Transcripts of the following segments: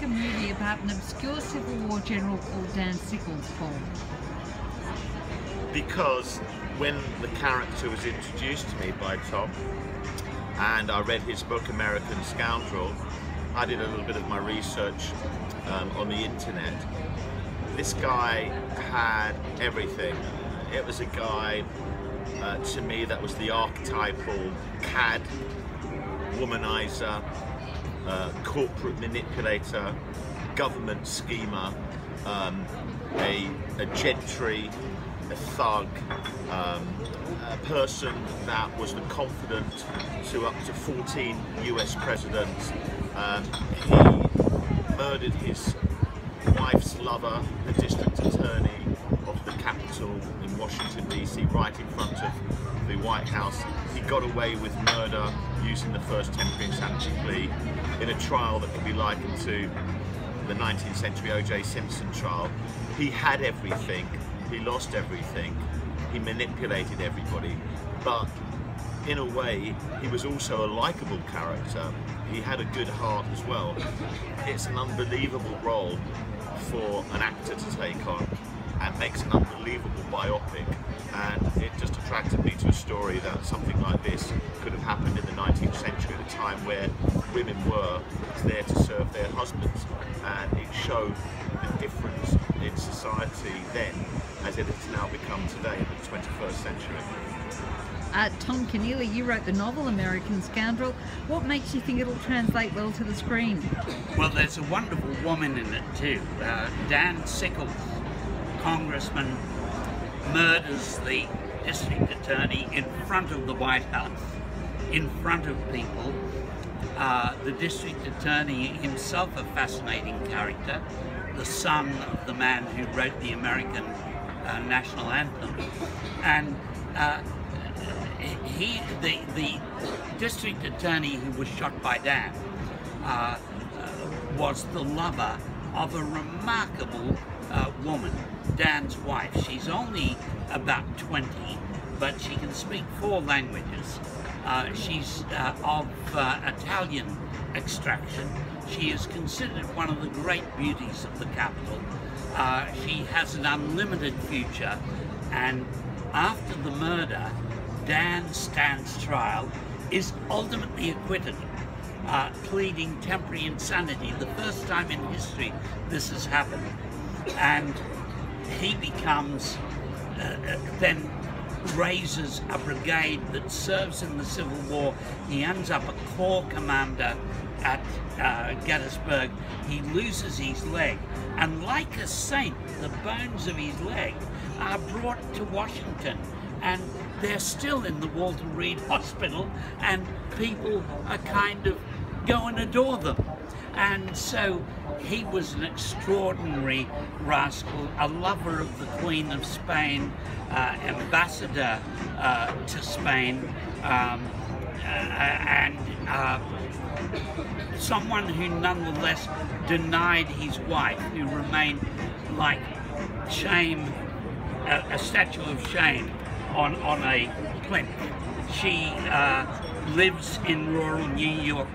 a movie about an obscure Civil War general called Dan Sickles, Paul? Because when the character was introduced to me by Tom, and I read his book American Scoundrel, I did a little bit of my research on the internet. This guy had everything. It was a guy, to me, that was the archetypal cad, womanizer, corporate manipulator, government schemer, a gentry, a thug, a person that was the confidant to up to 14 US presidents. He murdered his wife's lover, the district attorney of the Capitol in Washington DC, right in front of the White House. He got away with murder using the first temporary insanity plea in a trial that can be likened to the 19th century O.J. Simpson trial. He had everything, he lost everything, he manipulated everybody, but in a way he was also a likable character. He had a good heart as well. It's an unbelievable role for an actor to take on, and makes an unbelievable biopic, and it just attracted me to a story that something like this could have happened in the 19th century, at a time where women were there to serve their husbands, and it showed the difference in society then as it has now become today in the 21st century. Tom Keneally, you wrote the novel American Scoundrel. What makes you think it'll translate well to the screen? Well, there's a wonderful woman in it too. Dan Sickles, congressman, murders the district attorney in front of the White House, in front of people. The district attorney himself, a fascinating character, the son of the man who wrote the American national anthem, and the district attorney who was shot by Dan was the lover of a remarkable woman, Dan's wife. She's only about 20, but she can speak 4 languages. She's of Italian extraction. She is considered one of the great beauties of the capital. She has an unlimited future, and after the murder, Dan stands trial, is ultimately acquitted, pleading temporary insanity. The first time in history this has happened. And he becomes, then raises a brigade that serves in the Civil War. He ends up a corps commander at Gettysburg. He loses his leg, and like a saint, the bones of his leg are brought to Washington, and they're still in the Walter Reed Hospital, and people are kind of go and adore them. And so he was an extraordinary rascal, a lover of the Queen of Spain, ambassador to Spain, and someone who nonetheless denied his wife, who remained like shame, a statue of shame on a plinth. She lives in rural New York.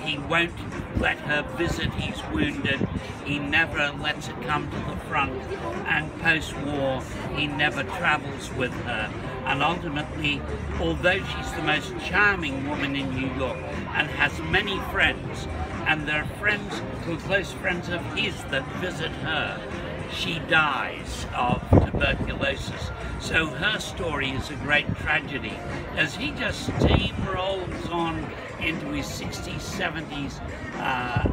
He won't let her visit, he's wounded. He never lets her come to the front, and post-war he never travels with her. And ultimately, although she's the most charming woman in New York and has many friends, and they're friends who are close friends of his that visit her, she dies of tuberculosis. So her story is a great tragedy as he just steamrolls on into his 60s, 70s,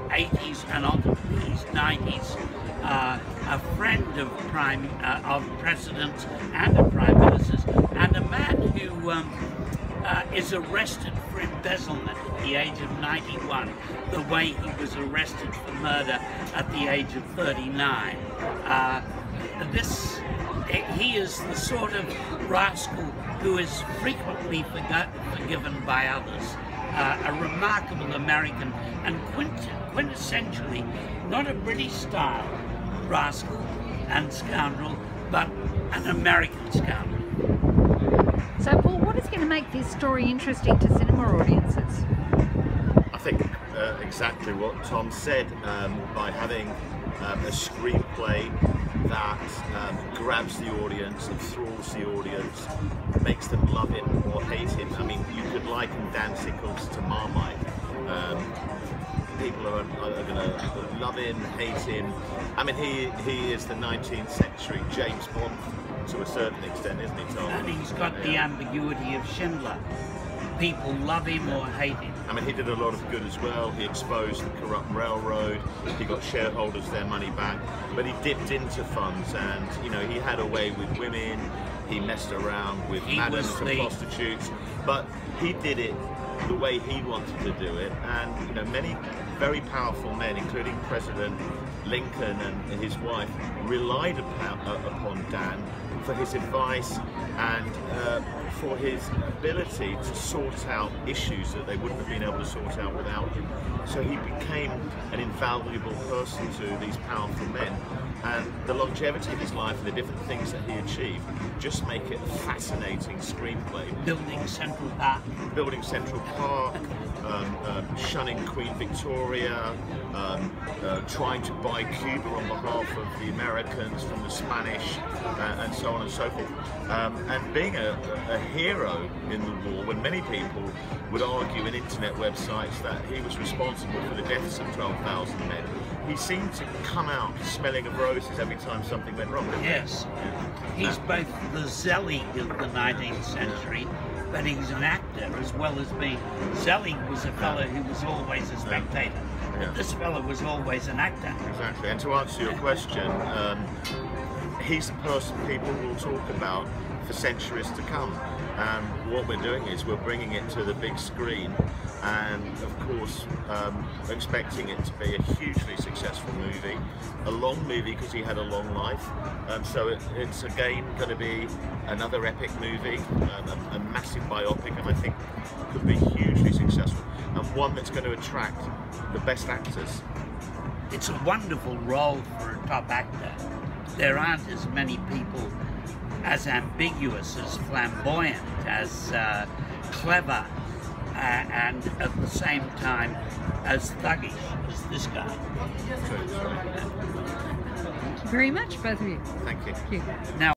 80s, and ultimately his 90s. A friend of presidents and of prime ministers, and a man who is arrested for embezzlement at the age of 91, the way he was arrested for murder at the age of 39. He is the sort of rascal who is frequently forgiven by others. A remarkable American, and quintessentially not a British style rascal and scoundrel, but an American scoundrel. So Paul, what is going to make this story interesting to cinema audiences? I think exactly what Tom said. By having a screenplay that grabs the audience, enthralls the audience, makes them love him or hate him. I mean, you could liken Dan Sickles to Marmite. People are going to love him, hate him. I mean, he is the 19th century James Bond to a certain extent, isn't he, Tom? And he's got the ambiguity of Schindler. People love him or hate him. I mean, he did a lot of good as well. He exposed the corrupt railroad. He got shareholders their money back. But he dipped into funds, and you know, he had a way with women. He messed around with madams and prostitutes. But he did it the way he wanted to do it. And you know, many very powerful men, including President Lincoln and his wife, relied upon Dan for his advice and for his ability to sort out issues that they wouldn't have been able to sort out without him. So he became an invaluable person to these powerful men, and the longevity of his life and the different things that he achieved just make it a fascinating screenplay. Building Central Park. Building Central Park, shunning Queen Victoria, trying to buy Cuba on behalf of the Americans from the Spanish, and so on and so forth. And being a hero in the war, when many people would argue in internet websites that he was responsible for the deaths of 12,000 men, he seemed to come out smelling of roses every time something went wrong. Yes. He's both the Zelig of the 19th century, but he's an actor as well as being. Zelig was a fellow who was always a spectator. But this fellow was always an actor. Exactly. And to answer your question, he's the person people will talk about for centuries to come. And what we're doing is we're bringing it to the big screen, and of course expecting it to be a hugely successful movie, a long movie because he had a long life. So it's again going to be another epic movie, a massive biopic, and I think could be hugely successful, and one that's going to attract the best actors. It's a wonderful role for a top actor. There aren't as many people as ambiguous, as flamboyant, as clever, and at the same time as thuggish as this guy. Thank you very much, both of you. Thank you. Thank you. Now,